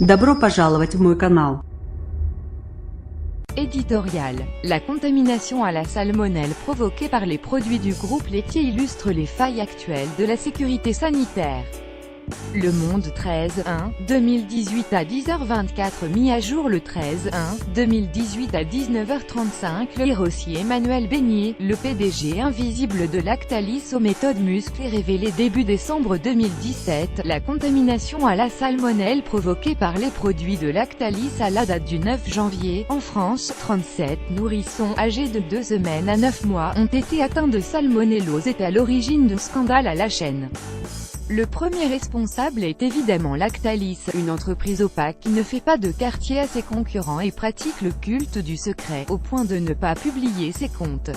Добро пожаловать в мой канал. Éditorial. La contamination à la salmonelle provoquée par les produits du groupe laitier illustre les failles actuelles de la sécurité sanitaire. Le Monde 13/1/2018 à 10h24 mis à jour le 13/1/2018 à 19h35. Le Rossier Emmanuel Beignet, le PDG invisible de Lactalis aux méthodes musclées révélé début décembre 2017. La contamination à la salmonelle provoquée par les produits de Lactalis à la date du 9 janvier. En France, 37 nourrissons âgés de 2 semaines à 9 mois ont été atteints de salmonellose et à l'origine de scandales à la chaîne. Le premier responsable est évidemment Lactalis, une entreprise opaque qui ne fait pas de quartier à ses concurrents et pratique le culte du secret, au point de ne pas publier ses comptes.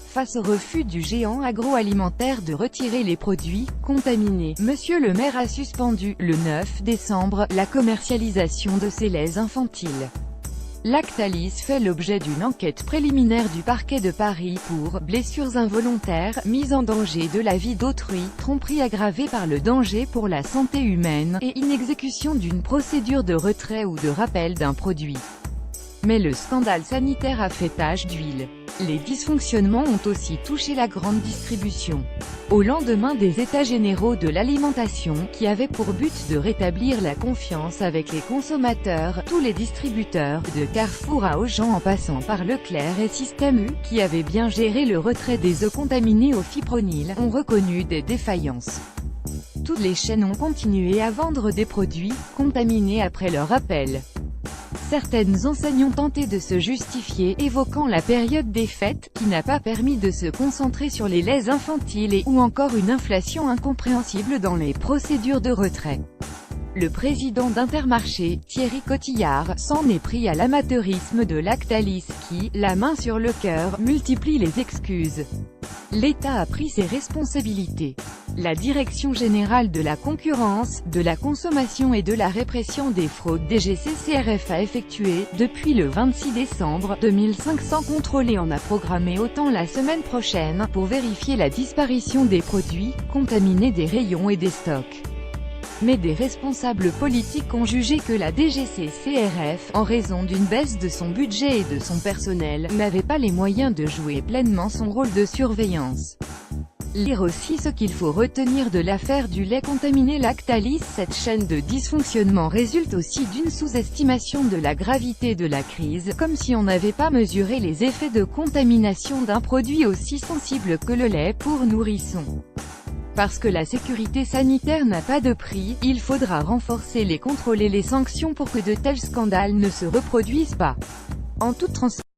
Face au refus du géant agroalimentaire de retirer les produits contaminés, Monsieur le maire a suspendu, le 9 décembre, la commercialisation de ses laits infantiles. Lactalis fait l'objet d'une enquête préliminaire du parquet de Paris pour blessures involontaires, mise en danger de la vie d'autrui, tromperie aggravée par le danger pour la santé humaine, et inexécution d'une procédure de retrait ou de rappel d'un produit. Mais le scandale sanitaire a fait tache d'huile. Les dysfonctionnements ont aussi touché la grande distribution. Au lendemain des États généraux de l'alimentation, qui avaient pour but de rétablir la confiance avec les consommateurs, tous les distributeurs, de Carrefour à Auchan en passant par Leclerc et Système U, qui avaient bien géré le retrait des œufs contaminés au fipronil, ont reconnu des défaillances. Toutes les chaînes ont continué à vendre des produits contaminés après leur appel. Certaines enseignes ont tenté de se justifier, évoquant la période des fêtes, qui n'a pas permis de se concentrer sur les laits infantiles ou encore une inflation incompréhensible dans les procédures de retrait. Le président d'Intermarché, Thierry Cotillard, s'en est pris à l'amateurisme de Lactalis qui, la main sur le cœur, multiplie les excuses. L'État a pris ses responsabilités. La Direction générale de la concurrence, de la consommation et de la répression des fraudes DGCCRF a effectué, depuis le 26 décembre, 2500 contrôles et en a programmé autant la semaine prochaine, pour vérifier la disparition des produits contaminés des rayons et des stocks. Mais des responsables politiques ont jugé que la DGCCRF, en raison d'une baisse de son budget et de son personnel, n'avait pas les moyens de jouer pleinement son rôle de surveillance. Lire aussi ce qu'il faut retenir de l'affaire du lait contaminé Lactalis. Cette chaîne de dysfonctionnement résulte aussi d'une sous-estimation de la gravité de la crise, comme si on n'avait pas mesuré les effets de contamination d'un produit aussi sensible que le lait pour nourrissons. Parce que la sécurité sanitaire n'a pas de prix, il faudra renforcer les contrôles et les sanctions pour que de tels scandales ne se reproduisent pas. En toute transparence.